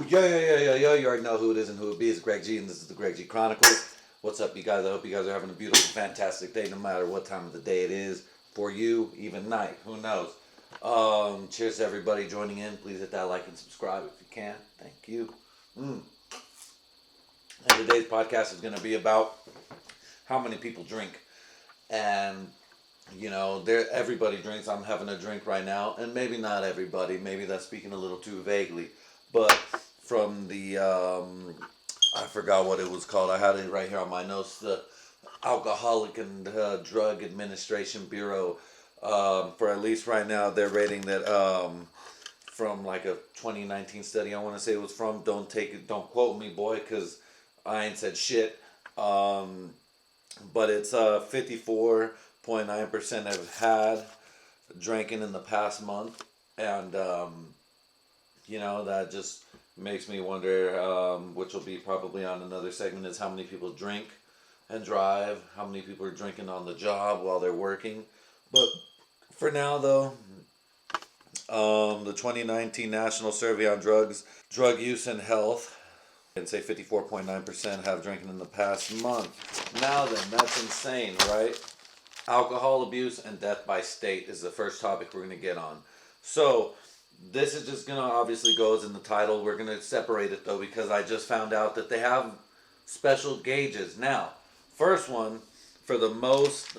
Yo. You already know who it is and who it be. It's Greg G, and this is the GregG Chronicles. What's up, you guys? I hope you guys are having a beautiful, fantastic day, no matter what time of the day it is for you, even night. Who knows? Cheers to everybody joining in. Please hit that like and subscribe if you can. Thank you. And today's podcast is going to be about how many people drink. And everybody drinks. I'm having a drink right now, and maybe not everybody. Maybe that's speaking a little too vaguely. But from the, I forgot what it was called. I had it right here on my notes. The Alcoholic and Drug Administration Bureau. For at least right now, they're rating that from like a 2019 study. I want to say it was from. Don't quote me, boy, because I ain't said shit. But it's 54.9% have had drinking in the past month, and that just makes me wonder, which will be probably on another segment, is how many people drink and drive, how many people are drinking on the job while they're working. But for now, though, the 2019 National Survey on Drugs, Drug Use and Health, and say 54.9% have drinking in the past month. Now then, that's insane, right? Alcohol abuse and death by state is the first topic we're going to get on. So, this is just going to obviously goes in the title. We're going to separate it, though, because I just found out that they have special gauges. Now, first one, for the most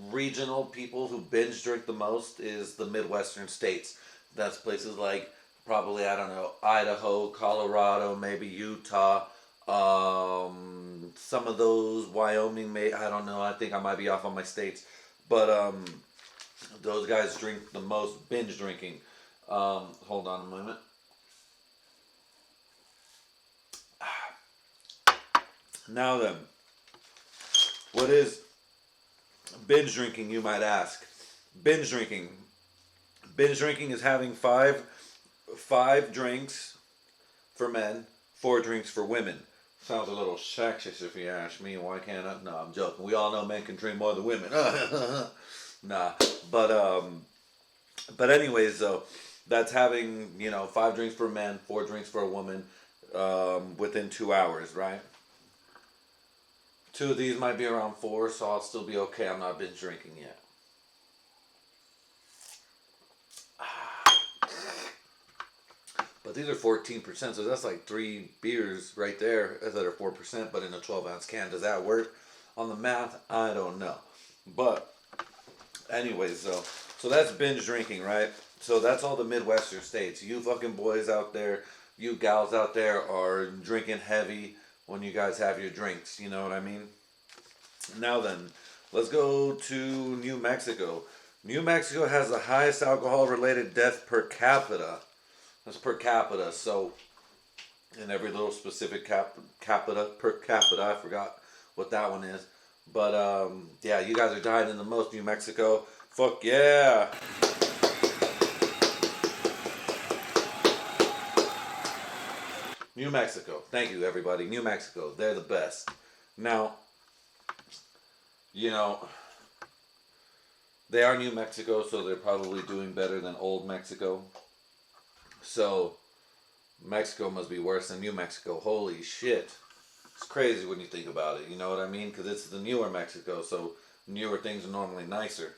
regional people who binge drink the most, is the Midwestern states. That's places like probably, I don't know, Idaho, Colorado, maybe Utah, some of those, Wyoming, I don't know, I think I might be off on my states, but those guys drink the most binge drinking. Hold on a moment. Now then, what is binge drinking, you might ask? Binge drinking is having five drinks for men, 4 drinks for women. Sounds a little sexist if you ask me. Why can't I? No, I'm joking. We all know men can drink more than women. Nah, but anyways, though, that's having 5 drinks for men, 4 drinks for a woman, within 2 hours, right? 2 of these might be around 4, so I'll still be okay. I'm not binge drinking yet. But these are 14%, so that's like 3 beers right there that are 4%, but in a 12-ounce can. Does that work on the math? I don't know. But anyways, so that's binge drinking, right? So that's all the Midwestern states. You fucking boys out there, you gals out there are drinking heavy when you guys have your drinks. You know what I mean? Now then, let's go to New Mexico. New Mexico has the highest alcohol-related death per capita. That's per capita, so in every little specific per capita, I forgot what that one is. But yeah, you guys are dying in the most, New Mexico. Fuck yeah. New Mexico. Thank you, everybody. New Mexico. They're the best. Now, they are New Mexico, so they're probably doing better than old Mexico. So, Mexico must be worse than New Mexico. Holy shit. It's crazy when you think about it. You know what I mean? Because it's the newer Mexico, so newer things are normally nicer.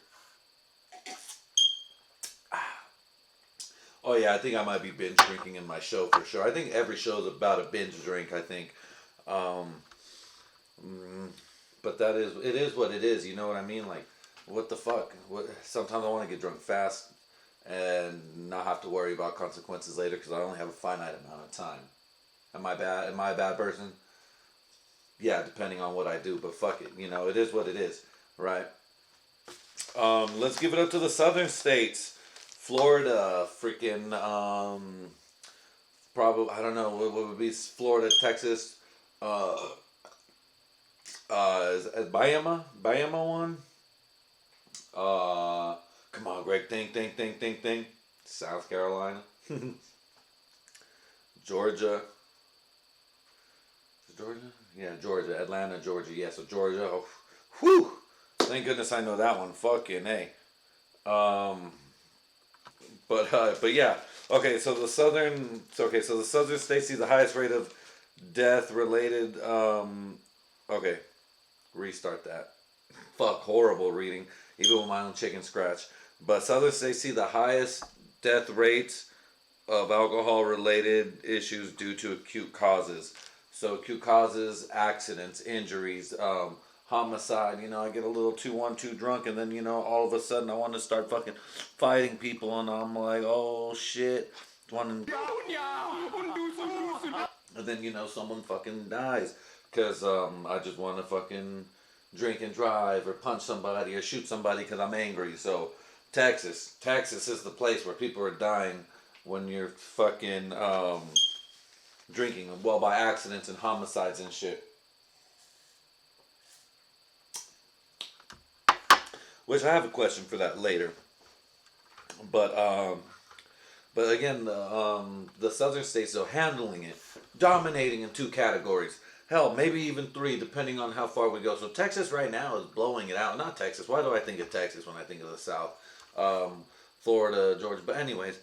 Oh yeah, I think I might be binge drinking in my show for sure. I think every show is about a binge drink, I think. But it is what it is, you know what I mean? Like, what the fuck? Sometimes I want to get drunk fast and not have to worry about consequences later because I only have a finite amount of time. Am I bad? Am I a bad person? Yeah, depending on what I do, but fuck it. It is what it is, right? Let's give it up to the southern states. Florida, freaking, probably, I don't know, what would be Florida, Texas, is Bama one? Come on, Greg, think. South Carolina. Georgia. Is Georgia? Yeah, Georgia. Atlanta, Georgia. Yeah, so Georgia. Oh, whew. Thank goodness I know that one. Fucking A. But yeah, Okay, so the southern states see the highest rate of death related. Okay, restart that. Fuck, horrible reading, even with my own chicken scratch. But southern states see the highest death rates of alcohol related issues due to acute causes. So acute causes, accidents, injuries, homicide. I get a little too drunk, and then all of a sudden I want to start fucking fighting people, and I'm like, oh shit, and then someone fucking dies because I just want to fucking drink and drive or punch somebody or shoot somebody because I'm angry. So Texas is the place where people are dying when you're fucking drinking, well, by accidents and homicides and shit. Which I have a question for that later. But again, the southern states are handling it, dominating in 2 categories. Hell, maybe even 3, depending on how far we go. So Texas right now is blowing it out. Not Texas. Why do I think of Texas when I think of the South? Florida, Georgia. But anyways,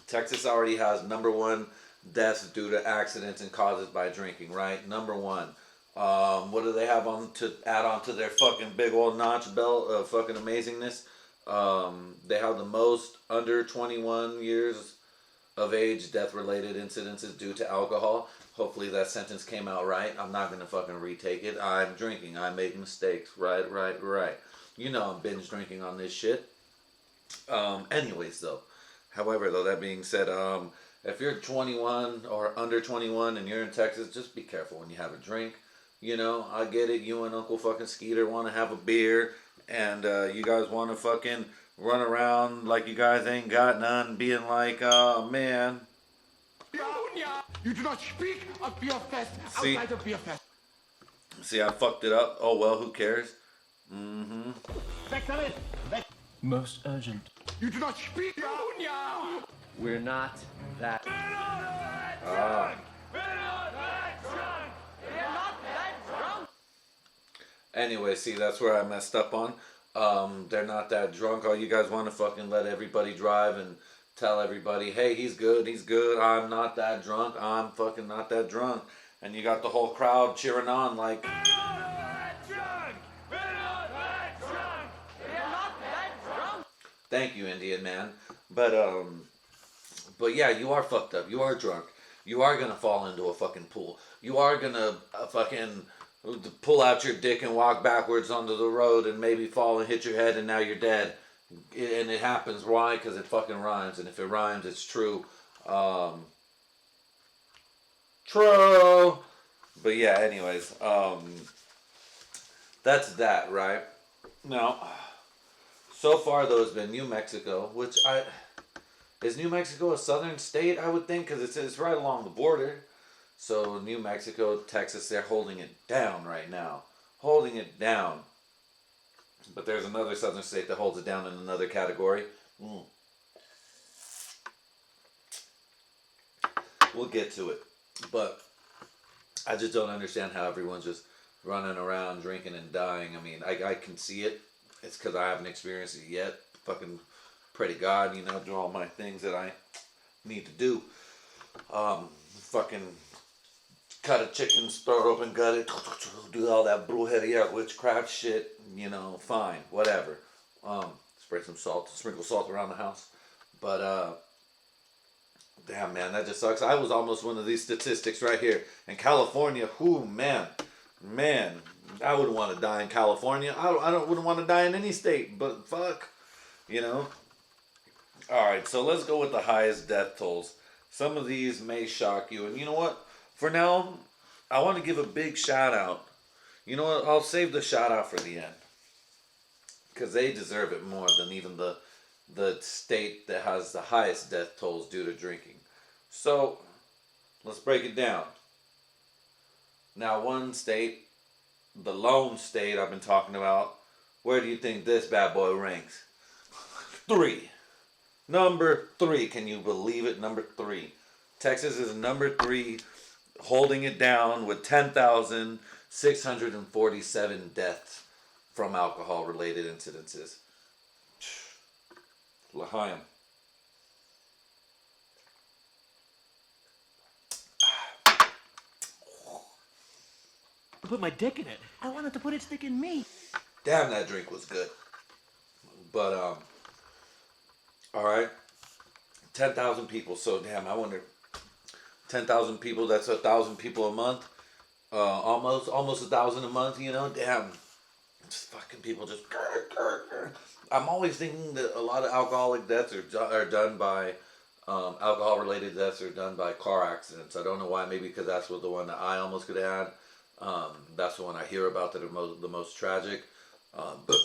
Texas already has number 1 deaths due to accidents and causes by drinking, right? Number 1. What do they have on to add on to their fucking big old notch belt of fucking amazingness? They have the most under 21 years of age death-related incidences due to alcohol. Hopefully that sentence came out right. I'm not going to fucking retake it. I'm drinking. I make mistakes. Right. I'm binge drinking on this shit. Anyways, though. However, though, that being said, if you're 21 or under 21 and you're in Texas, just be careful when you have a drink. I get it. You and Uncle fucking Skeeter want to have a beer, and you guys want to fucking run around like you guys ain't got none, being like, oh man. You do not speak of beer fest outside of beer fest. See, I fucked it up. Oh well, who cares? Most urgent. You do not speak. We're not that. Anyway, see, that's where I messed up on. They're not that drunk. All you guys want to fucking let everybody drive and tell everybody, hey, he's good. I'm not that drunk. I'm fucking not that drunk. And you got the whole crowd cheering on like, we're not that drunk. Thank you, Indian man. But yeah, you are fucked up. You are drunk. You are gonna fall into a fucking pool. You are gonna fucking pull out your dick and walk backwards onto the road and maybe fall and hit your head and now you're dead. And it happens. Why? Because it fucking rhymes. And if it rhymes, it's true. True. But yeah, anyways. That's that, right? Now, so far though has been New Mexico, which is New Mexico a southern state? I would think, because it's right along the border. So New Mexico, Texas, they're holding it down right now. Holding it down. But there's another southern state that holds it down in another category. We'll get to it. But I just don't understand how everyone's just running around drinking and dying. I mean, I can see it. It's because I haven't experienced it yet. Fucking pray to God, do all my things that I need to do. Fucking cut a chicken's throat open, gut it, do all that brujeria, witchcraft shit, fine, whatever. Spray some salt, sprinkle salt around the house. But, damn, man, that just sucks. I was almost one of these statistics right here. In California, man, I wouldn't want to die in California. I wouldn't want to die in any state, but fuck, Alright, so let's go with the highest death tolls. Some of these may shock you, and you know what? For now, I want to give a big shout out. You know what? I'll save the shout out for the end. Because they deserve it more than even the state that has the highest death tolls due to drinking. So, let's break it down. Now, one state, the lone state I've been talking about, where do you think this bad boy ranks? 3. Number 3. Can you believe it? Number 3. Texas is number 3, holding it down with 10,647 deaths from alcohol-related incidences. L'chaim. put my dick in it. I want it to put its dick in me. Damn, that drink was good. But, all right. 10,000 people. So, damn, I wonder. 10,000 people, that's 1,000 people a month. Almost 1,000 a month, you know? Damn. Just fucking people just. I'm always thinking that a lot of alcoholic deaths are done by. Alcohol-related deaths are done by car accidents. I don't know why. Maybe because that's what the one that I almost could have had. That's the one I hear about that are the most tragic. But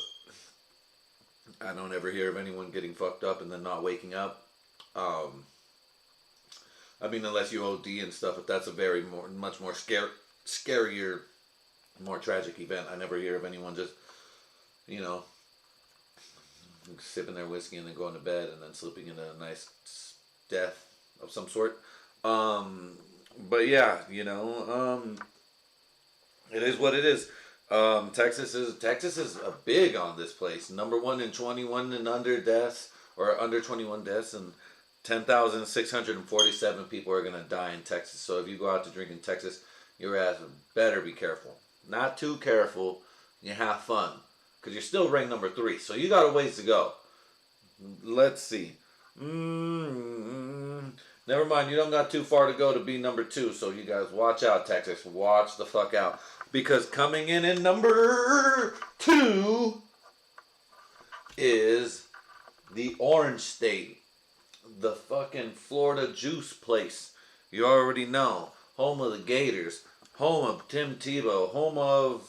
I don't ever hear of anyone getting fucked up and then not waking up. I mean, unless you OD and stuff, but that's a much more scarier, more tragic event. I never hear of anyone just, you know, sipping their whiskey and then going to bed and then slipping into a nice death of some sort. But yeah, you know, it is what it is. Texas is a big on this place. Number one in 21 and under deaths, or under 21 deaths, and 10,647 people are gonna die in Texas. So if you go out to drink in Texas, your ass better be careful. Not too careful. You have fun, cause you're still ranked number 3. So you got a ways to go. Let's see. Never mind. You don't got too far to go to be number 2. So you guys watch out, Texas. Watch the fuck out. Because coming in at number 2 is the Orange State. The fucking Florida juice place. You already know. Home of the Gators. Home of Tim Tebow. Home of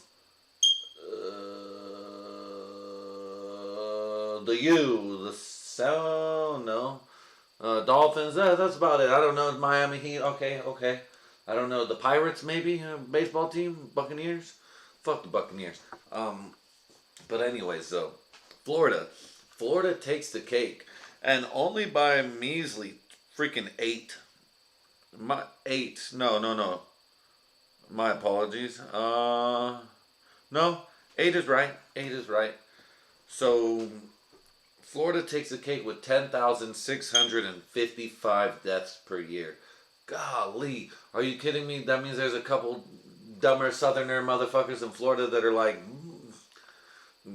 the U. The Sound. No. Dolphins. That's about it. I don't know. Miami Heat. Okay. I don't know. The Pirates, maybe? Baseball team? Buccaneers? Fuck the Buccaneers. But anyways, though. Florida. Florida takes the cake. And only by a measly freaking 8. 8. No. My apologies. No. 8 is right. 8 is right. So, Florida takes the cake with 10,655 deaths per year. Golly. Are you kidding me? That means there's a couple dumber southerner motherfuckers in Florida that are like,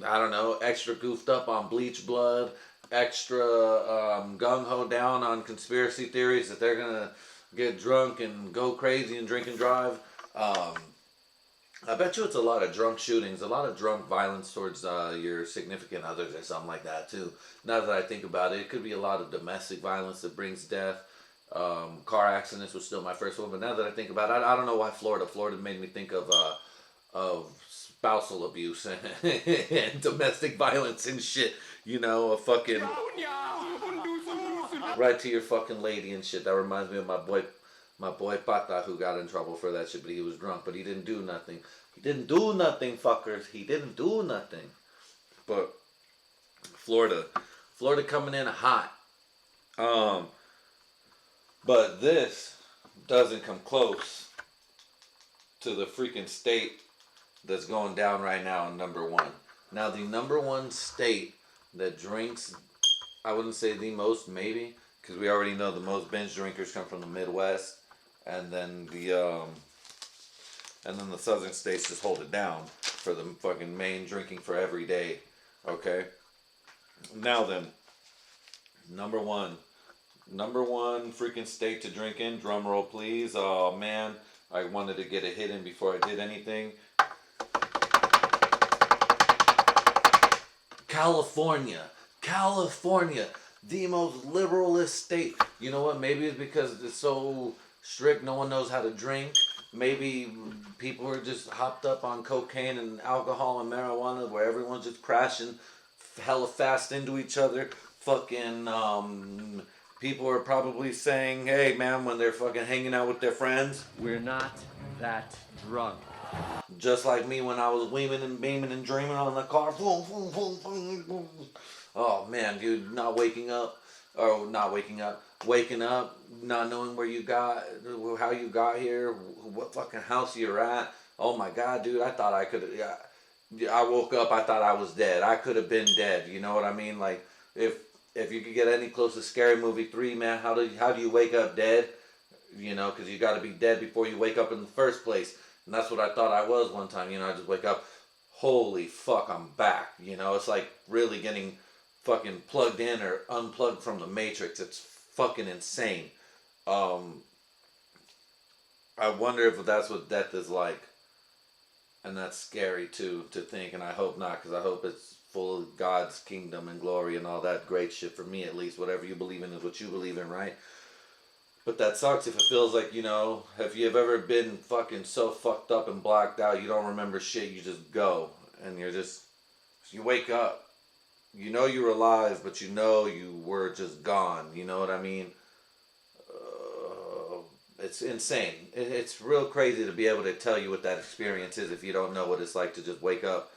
I don't know, extra goofed up on bleach blood, extra gung-ho down on conspiracy theories that they're going to get drunk and go crazy and drink and drive. I bet you it's a lot of drunk shootings, a lot of drunk violence towards your significant others or something like that too. Now that I think about it, it could be a lot of domestic violence that brings death. Car accidents was still my first one, but now that I think about it, I don't know why Florida made me think of spousal abuse and domestic violence and shit. You know, a fucking right to your fucking lady and shit. That reminds me of my boy Pata, who got in trouble for that shit, but he was drunk, but he didn't do nothing. He didn't do nothing, fuckers. He didn't do nothing. But Florida coming in hot. But this doesn't come close to the freaking state that's going down right now in number 1. Now, the number 1 state that drinks, I wouldn't say the most, maybe, because we already know the most binge drinkers come from the Midwest, and then the southern states just hold it down for the fucking main drinking for every day. Okay. Now then, number one freaking state to drink in. Drum roll, please. Oh man, I wanted to get a hit in before I did anything. California, the most liberalist state. You know what? Maybe it's because it's so strict, no one knows how to drink. Maybe people are just hopped up on cocaine and alcohol and marijuana, where everyone's just crashing hella fast into each other. Fucking people are probably saying, "Hey man," when they're fucking hanging out with their friends. We're not that drunk. Just like me when I was weaving and beaming and dreaming on the car. Oh man, dude, waking up, not knowing where you got, how you got here, what fucking house you're at. Oh my god, dude, I thought I could have, I woke up, I thought I was dead. I could have been dead, you know what I mean? Like, if you could get any close to Scary Movie 3, man, how do you wake up dead? You know, because you got to be dead before you wake up in the first place. And that's what I thought I was one time. I just wake up, holy fuck, I'm back. It's like really getting fucking plugged in or unplugged from the Matrix. It's fucking insane. I wonder if that's what death is like. And that's scary too, to think, and I hope not, because I hope it's full of God's kingdom and glory and all that great shit for me, at least. Whatever you believe in is what you believe in, right? But that sucks if it feels like, if you've ever been fucking so fucked up and blacked out, you don't remember shit, you just go. And you wake up. You were alive, but you were just gone. You know what I mean? It's insane. It's real crazy to be able to tell you what that experience is if you don't know what it's like to just wake up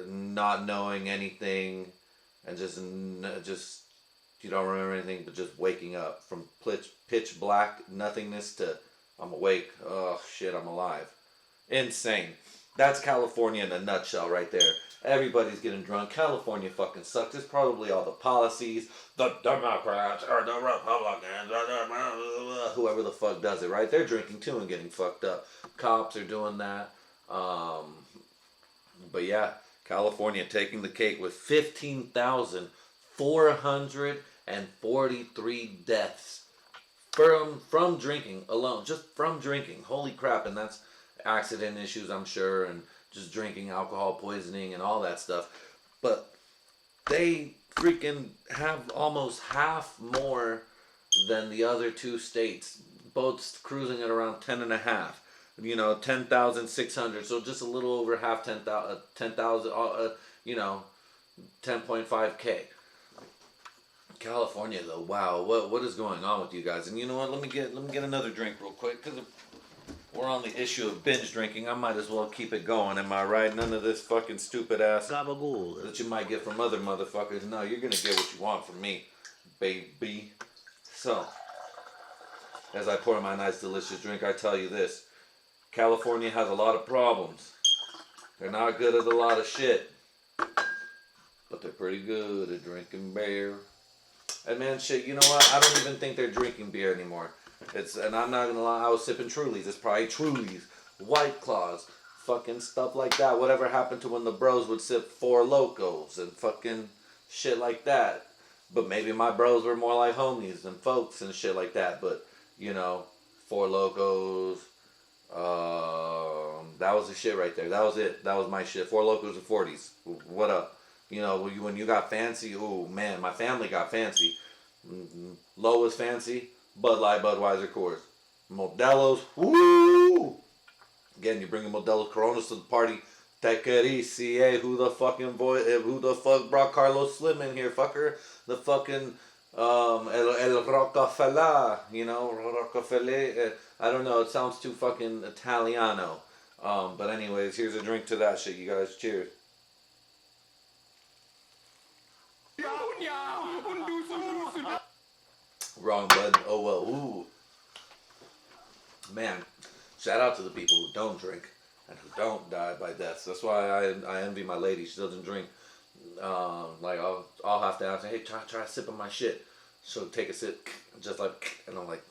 not knowing anything and just you don't remember anything but just waking up from pitch black nothingness to I'm awake. Oh shit, I'm alive. Insane. That's California in a nutshell right there. Everybody's getting drunk. California fucking sucks. It's probably all the policies, the Democrats or the Republicans, whoever the fuck does it, right? They're drinking too and getting fucked up. Cops are doing that. But yeah, California taking the cake with 15,443 deaths from drinking alone. Just from drinking. Holy crap. And that's accident issues, I'm sure, and just drinking, alcohol poisoning, and all that stuff. But they freaking have almost half more than the other two states, both cruising at around 10.5. 10,600. So just a little over half 10,000. 10.5K. California though, wow, what is going on with you guys? And you know what? Let me get another drink real quick, because we're on the issue of binge drinking. I might as well keep it going, am I right? None of this fucking stupid ass Gabagool that you might get from other motherfuckers. No, you're gonna get what you want from me, baby. So, as I pour my nice delicious drink, I tell you this. California has a lot of problems. They're not good at a lot of shit. But they're pretty good at drinking beer. And man, shit, you know what? I don't even think they're drinking beer anymore. And I'm not gonna lie, I was sipping Trulies. It's probably Trulies, White Claws, fucking stuff like that. Whatever happened to when the bros would sip Four Locos and fucking shit like that. But maybe my bros were more like homies and folks and shit like that. But, Four Locos, that was the shit right there. That was it. That was my shit. Four Locos and 40s. What up? When you got fancy, ooh, man, my family got fancy. Low was fancy. Bud Light, Budweiser, Coors. Modelo's, woo! Again, you bring Modelo's Coronas to the party. Take it easy, eh? Who the fuck brought Carlos Slim in here, fucker? The fucking, El Rockefeller, Rockefeller. I don't know, it sounds too fucking Italiano. But anyways, here's a drink to that shit, you guys. Cheers. Wrong, bud. Oh well. Ooh. Man, shout out to the people who don't drink and who don't die by death. That's why I envy my lady. She doesn't drink. I'll have to ask her, hey, try a sip of my shit. She'll take a sip, just like, and I'm like,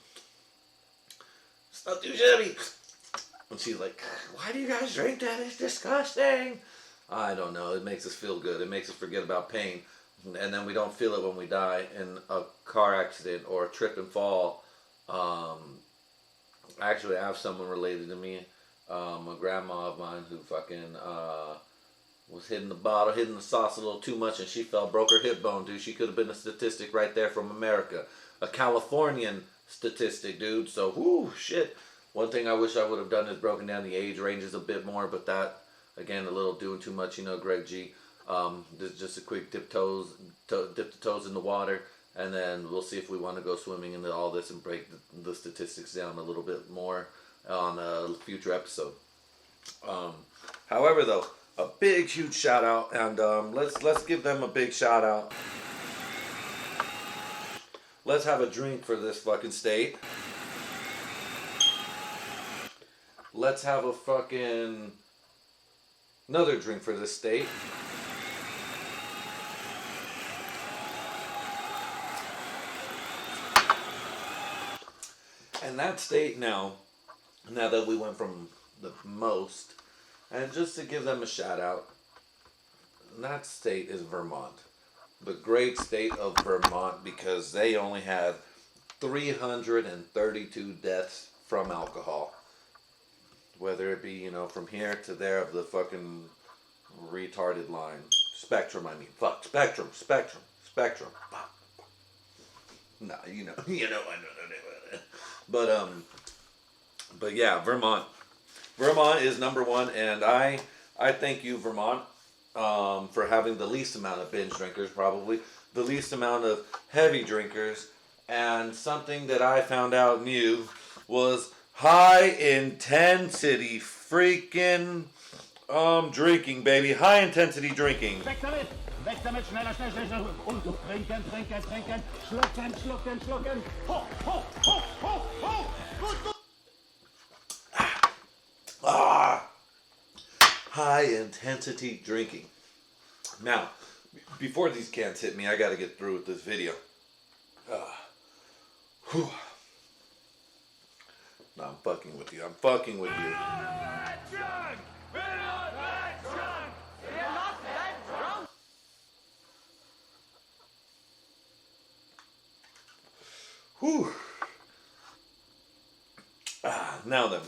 it's not too shabby. And she's like, why do you guys drink that? It's disgusting. I don't know. It makes us feel good. It makes us forget about pain. And then we don't feel it when we die in a car accident or a trip and fall. Actually, I have someone related to me, a grandma of mine who fucking was hitting the sauce a little too much, and she fell, broke her hip bone, dude. She could have been a statistic right there from America. A Californian statistic, dude. So, whoo, shit. One thing I wish I would have done is broken down the age ranges a bit more, but that, again, a little doing too much, Greg G. Just a quick dip the toes in the water, and then we'll see if we want to go swimming into all this and break the statistics down a little bit more on a future episode. However, though, a big, huge shout out, and let's give them a big shout out. Let's have a drink for this fucking state. Let's have a fucking another drink for this state. And that state now that we went from the most. And just to give them a shout out, that state is Vermont. The great state of Vermont, because they only had 332 deaths from alcohol. Whether it be, you know, from here to there of the fucking retarded line. Spectrum, I mean. Fuck, spectrum. Fuck. Nah, you know, I know. But yeah, Vermont. Vermont is number one, and I thank you, Vermont, for having the least amount of binge drinkers, probably the least amount of heavy drinkers, and something that I found out new was high intensity freaking drinking, baby. High intensity drinking. Weg damit! Weg damit! Schneller, schnell, schnell, schnell! Und trinken, trinken, trinken! Schlucken, schlucken, schlucken! Ho, ho, ho, ho, ho! Gut, gut! High intensity drinking. Now, before these cans hit me, I gotta get through with this video. No, I'm fucking with you. Whew. Now then,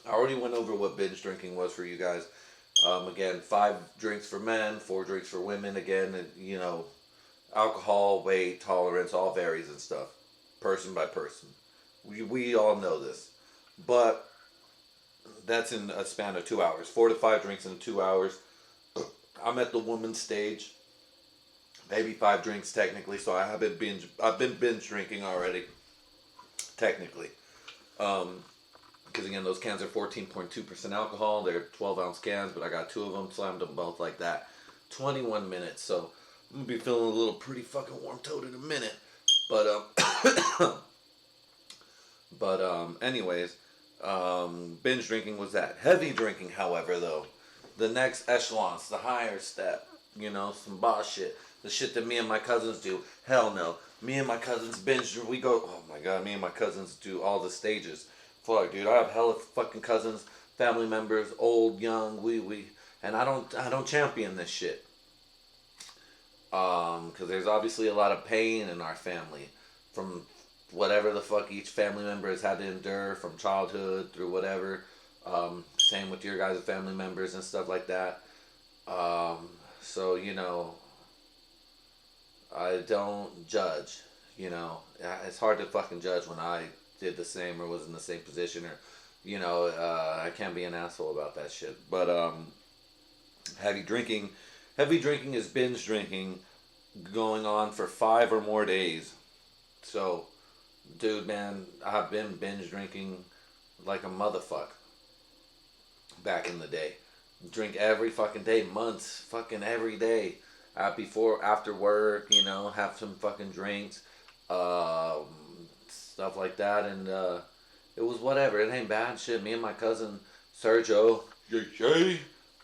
I already went over what binge drinking was for you guys. Again, 5 drinks for men, 4 drinks for women. Again, you know, alcohol, weight, tolerance, all varies and stuff, person by person. We all know this, but that's in a span of 2 hours. 4 to 5 drinks in 2 hours. I'm at the woman's stage. Maybe 5 drinks technically, so I've been binge drinking already. Technically. Because again, those cans are 14.2% alcohol. They're 12-ounce cans, but I got 2 of them, slammed them both like that. 21 minutes, so I'm going to be feeling a little pretty fucking warm-toed in a minute. But, anyways, binge drinking was that. Heavy drinking, however, though, the next echelons, the higher step, you know, some boss shit. The shit that me and my cousins do. Hell no. Me and my cousins binge, we go, oh my god, me and my cousins do all the stages. Fuck, dude, I have hella fucking cousins, family members, old, young, and I don't champion this shit. Because there's obviously a lot of pain in our family from whatever the fuck each family member has had to endure from childhood through whatever. Same with your guys' family members and stuff like that. So, you know, I don't judge, you know. It's hard to fucking judge when I did the same or was in the same position, or, you know, I can't be an asshole about that shit. But, heavy drinking is binge drinking going on for 5 or more days. So, dude, man, I've been binge drinking like a motherfucker back in the day. Drink every fucking day, months, fucking every day. After work, you know, have some fucking drinks, stuff like that, and it was whatever. It ain't bad shit. Me and my cousin Sergio,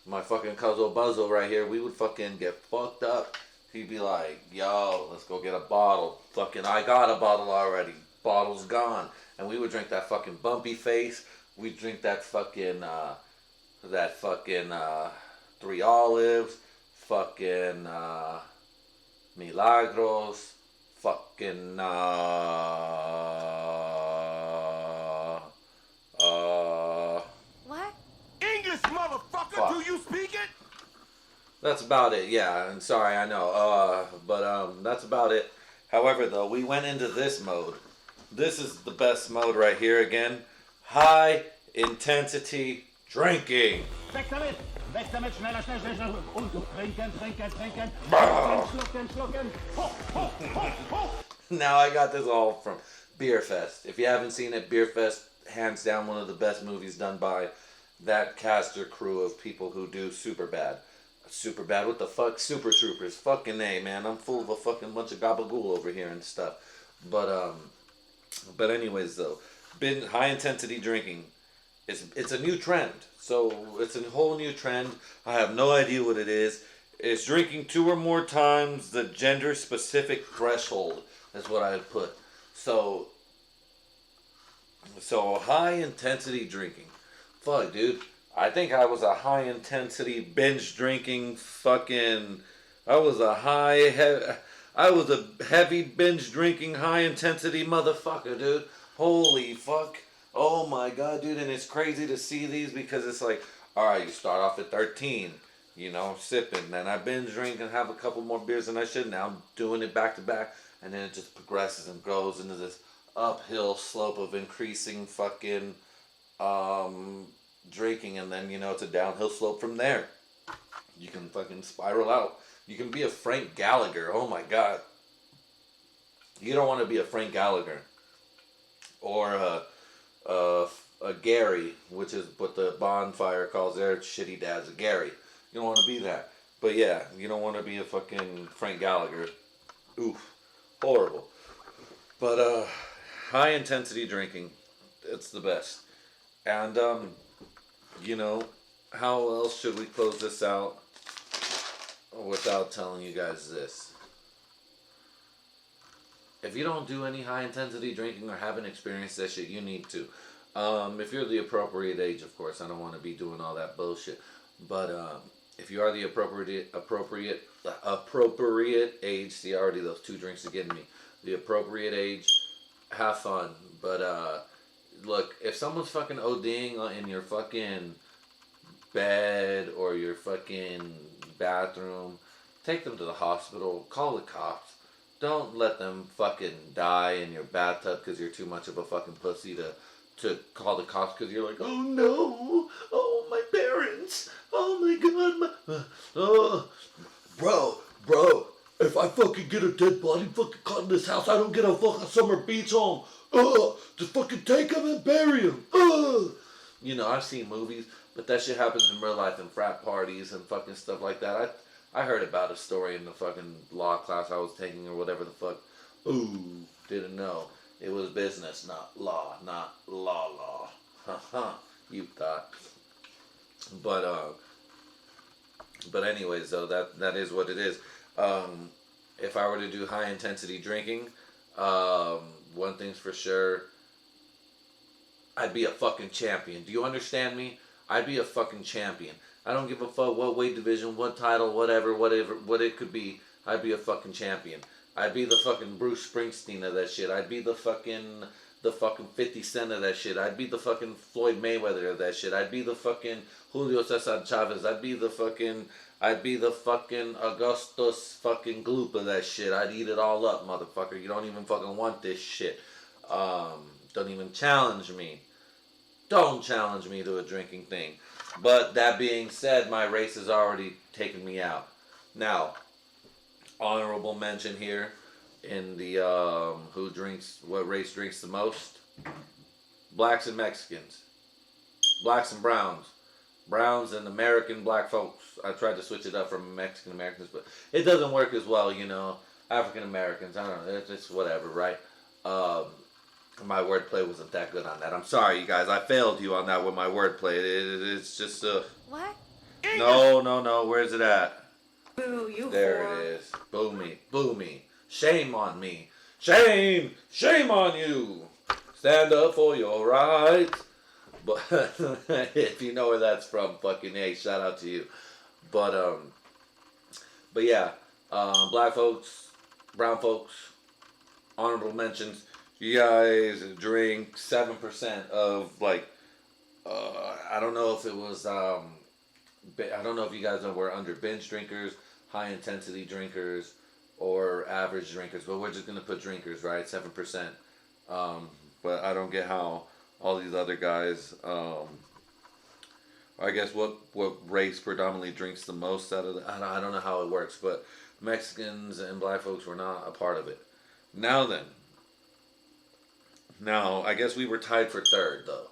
my fucking cousin Buzzo right here, we would fucking get fucked up. He'd be like, yo, let's go get a bottle. Fucking, I got a bottle already. Bottle's gone. And we would drink that fucking bumpy face. We'd drink that fucking 3 Olives. Fucking Milagros, fucking What? English, motherfucker! Fuck. Do you speak it? That's about it, yeah. And sorry, I know. But that's about it. However, though, we went into this mode. This is the best mode right here again. High intensity drinking. Weg damit! Weg damit! Schneller, schnell, schnell, schnell! Und trinken, trinken, trinken! Schlucken, schlucken, schlucken! Ho, ho, ho, ho! Now I got this all from Beer Fest. If you haven't seen it, Beer Fest, hands down one of the best movies done by that cast or crew of people who do Superbad. Superbad, what the fuck? Super Troopers. Fucking A, man. I'm full of a fucking bunch of gabagool over here and stuff. But anyways, though, high intensity drinking. It's a new trend. So it's a whole new trend. I have no idea what it is. It's drinking 2 or more times the gender specific threshold. That's what I would put. So high intensity drinking. fuck, dude. I think I was a high intensity binge drinking fucking. I was a heavy binge drinking high intensity motherfucker, dude. Holy fuck. Oh my god, dude. And it's crazy to see these because it's like, alright, you start off at 13, you know, sipping. Then I binge drink and have a couple more beers than I should. Now I'm doing it back to back. And then it just progresses and grows into this uphill slope of increasing fucking drinking. And then, you know, it's a downhill slope from there. You can fucking spiral out. You can be a Frank Gallagher. Oh my god. You don't want to be a Frank Gallagher. Or a Gary, which is what the Bonfire calls their shitty dads, a Gary. You don't want to be that. But yeah, you don't want to be a fucking Frank Gallagher. Oof. Horrible. But high intensity drinking, it's the best. And you know, how else should we close this out without telling you guys this? If you don't do any high intensity drinking or haven't experienced that shit, you need to. If you're the appropriate age, of course. I don't want to be doing all that bullshit. But if you are the appropriate age, see already those 2 drinks are getting me. The appropriate age, have fun. But look, if someone's fucking ODing in your fucking bed or your fucking bathroom, take them to the hospital. Call the cops. Don't let them fucking die in your bathtub because you're too much of a fucking pussy to call the cops because you're like, oh no, oh my parents, oh my god, bro, if I fucking get a dead body fucking caught in this house, I don't get a fucking summer beach home. Just fucking take him and bury him. You know, I've seen movies, but that shit happens in real life in frat parties and fucking stuff like that. I heard about a story in the fucking law class I was taking or whatever the fuck. Ooh, didn't know. It was business, not law. Haha, you thought. But anyways, though, that is what it is. If I were to do high intensity drinking, one thing's for sure, I'd be a fucking champion. Do you understand me? I'd be a fucking champion. I don't give a fuck what weight division, what title, whatever, what it could be. I'd be a fucking champion. I'd be the fucking Bruce Springsteen of that shit. I'd be the fucking 50 Cent of that shit. I'd be the fucking Floyd Mayweather of that shit. I'd be the fucking Julio Cesar Chavez. I'd be the fucking Augustus fucking Gloop of that shit. I'd eat it all up, motherfucker. You don't even fucking want this shit. Don't even challenge me. Don't challenge me to a drinking thing. But that being said, my race has already taken me out. Now, honorable mention here in the what race drinks the most? Blacks and Mexicans. Blacks and browns. Browns and American black folks. I tried to switch it up from Mexican Americans, but it doesn't work as well, you know. African Americans, I don't know, it's whatever, right? My wordplay wasn't that good on that. I'm sorry, you guys. I failed you on that with my wordplay. It's just What? No. Where's it at? Boo, you There whore. it is. Boo me. Shame on me. Shame on you. Stand up for your rights. But if you know where that's from, fucking hey, shout out to you. But yeah, black folks, brown folks, honorable mentions. You guys drink 7% of like, I don't know if it was, I don't know if you guys were under binge drinkers, high intensity drinkers, or average drinkers, but we're just gonna put drinkers, right? 7%. But I don't get how all these other guys, I guess what race predominantly drinks the most out of the, I don't know how it works, but Mexicans and black folks were not a part of it. Now, I guess we were tied for third, though.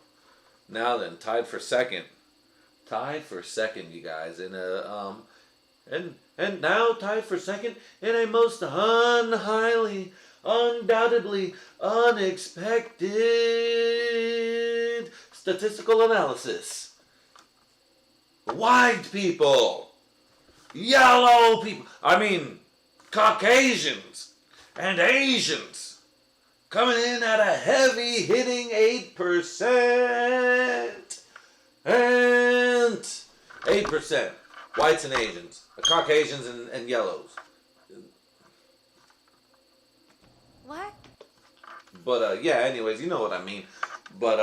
Now then, tied for second, you guys, in a and now tied for second in a most undoubtedly unexpected statistical analysis. White people, yellow people, Caucasians and Asians. Coming in at a heavy hitting 8%. And 8% whites and Asians, Caucasians and yellows. What? But yeah, anyways, you know what I mean. But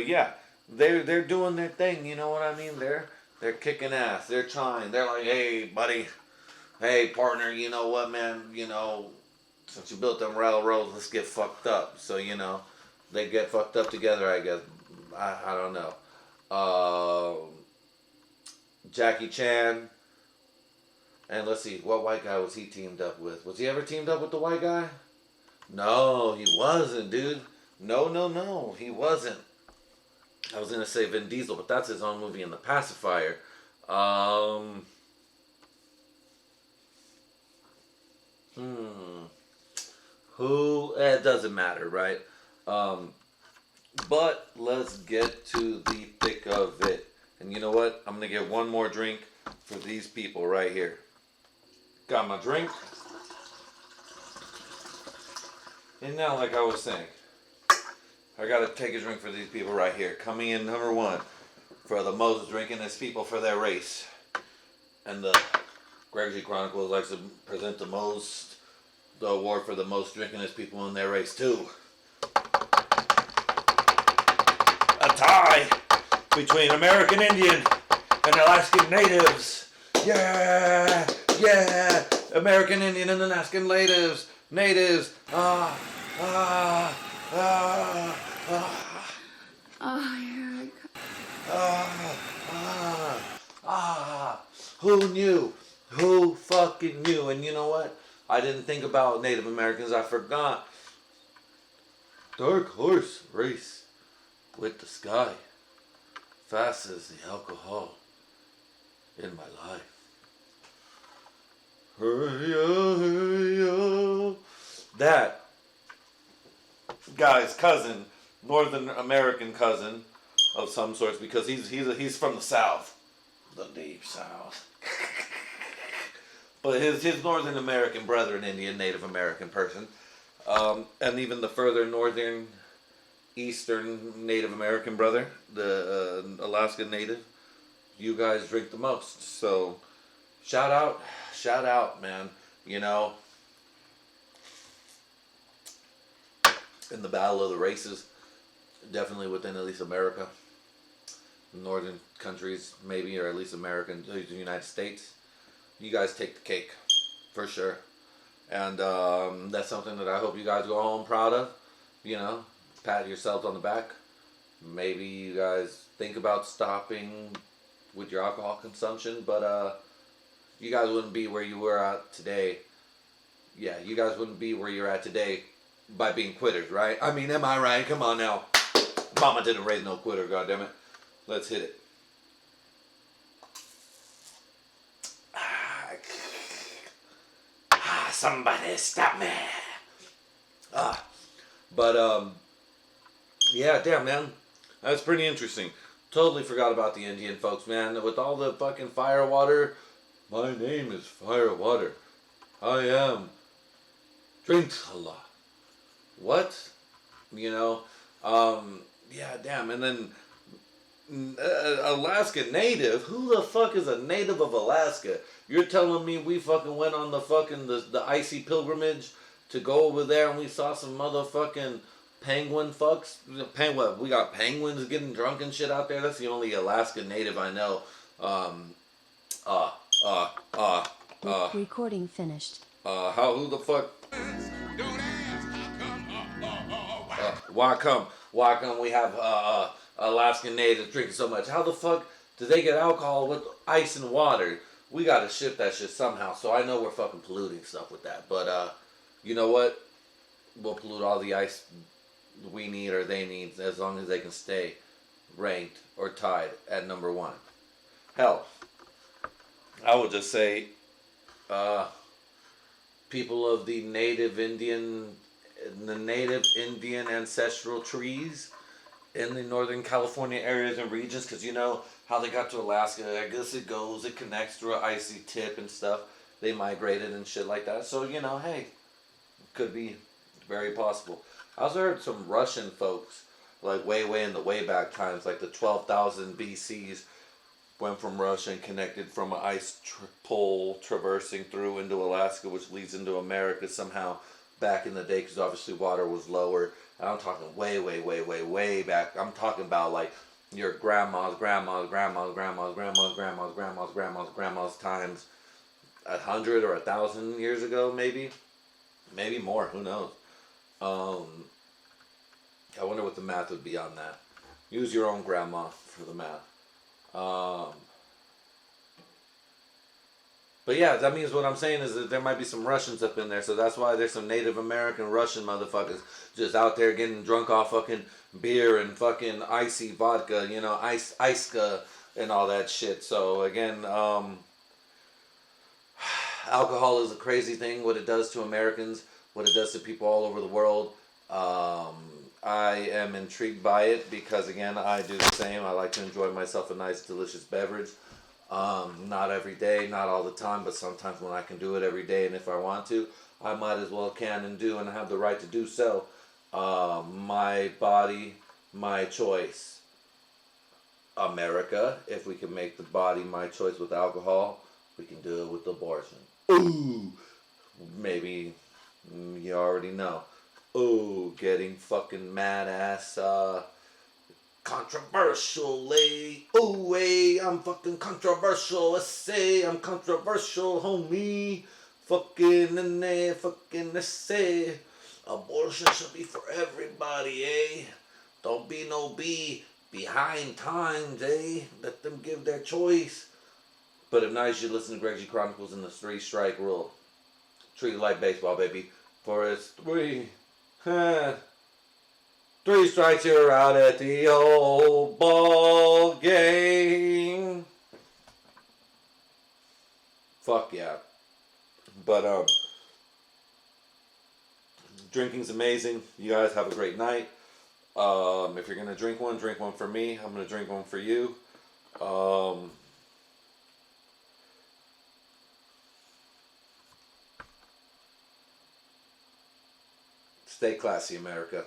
yeah, they're doing their thing. You know what I mean? They're kicking ass. They're trying. They're like, hey, buddy, hey, partner. You know what, man? You know, since you built them railroads, let's get fucked up. So you know, they get fucked up together. I guess. I don't know. Jackie Chan. And let's see, what white guy was he teamed up with? Was he ever teamed up with the white guy? No, he wasn't, dude. No, he wasn't. I was gonna say Vin Diesel, but that's his own movie in The Pacifier. Who? It doesn't matter, right? But let's get to the thick of it. And you know what? I'm gonna get one more drink for these people right here. Got my drink. And now, like I was saying, I gotta take a drink for these people right here. Coming in number one for the most drinkingest people for their race. And the GregG Chronicles likes to present the award for the most drinkingest people in their race too. A tie between American Indian and Alaskan Natives. Yeah, American Indian and Alaskan Natives. Oh, here I come. Who knew? Who fucking knew? And you know what? I didn't think about Native Americans. I forgot. Dark horse race with the sky. Fast as the alcohol in my life. That guy's cousin, Northern American cousin of some sorts, because he's from the South, the deep South. But his Northern American brother, an Indian Native American person, and even the further northern, eastern Native American brother, the Alaska Native, you guys drink the most. So, shout out, man. You know, in the battle of the races, definitely within at least America, northern countries maybe, or at least the United States, you guys take the cake, for sure. And that's something that I hope you guys go home proud of. You know, pat yourselves on the back. Maybe you guys think about stopping with your alcohol consumption, but you guys wouldn't be where you were at today. Yeah, you guys wouldn't be where you're at today by being quitters, right? I mean, am I right? Come on now. Mama didn't raise no quitter, goddammit. Let's hit it. Somebody stop me. But yeah, damn, man. That's pretty interesting. Totally forgot about the Indian folks, man. With all the fucking firewater. My name is Firewater. I am Drinkala. What? You know? Yeah, damn. And then Alaska Native? Who the fuck is a native of Alaska? You're telling me we fucking went on the fucking the icy pilgrimage to go over there and we saw some motherfucking penguin fucks? What? We got penguins getting drunk and shit out there? That's the only Alaska Native I know. Recording finished. Who the fuck? Why come we have Alaskan natives drinking so much? How the fuck do they get alcohol with ice and water? We gotta ship that shit somehow. So I know we're fucking polluting stuff with that. But you know what? We'll pollute all the ice we need or they need as long as they can stay ranked or tied at number one. Hell, I would just say people of the native Indian ancestral trees in the Northern California areas and regions, because you know how they got to Alaska. I guess it connects through an icy tip and stuff. They migrated and shit like that. So, you know, hey, could be very possible. I also heard some Russian folks like way in the way back times, like the 12,000 BCs, went from Russia and connected from an ice pole traversing through into Alaska, which leads into America somehow back in the day, because obviously water was lower. And I'm talking way back. I'm talking about like your grandma's times 100 or 1,000 years ago, maybe more. Who knows? I wonder what the math would be on that. Use your own grandma for the math. But yeah, that means what I'm saying is that there might be some Russians up in there, so that's why there's some Native American Russian motherfuckers just out there getting drunk off fucking beer and fucking icy vodka, you know, iska and all that shit. So again, alcohol is a crazy thing, what it does to Americans, what it does to people all over the world. I am intrigued by it because, again, I do the same. I like to enjoy myself a nice, delicious beverage. Not every day, not all the time, but sometimes when I can do it every day, and if I want to, I might as well can and do and have the right to do so. My body, my choice. America, if we can make the body my choice with alcohol, we can do it with abortion. Ooh, maybe you already know. Ooh, getting fucking mad ass, controversial, Ooh, I'm fucking controversial, I'm controversial, homie. Fucking say. Abortion should be for everybody, Don't be no behind times, Let them give their choice. But if not, you should listen to GregG Chronicles and the 3-strike rule. Treat it like baseball, baby. For it's 3. 3 strikes, you're out at the old ball game. Fuck yeah. But drinking's amazing. You guys have a great night. If you're gonna drink one for me. I'm gonna drink one for you. Stay classy, America.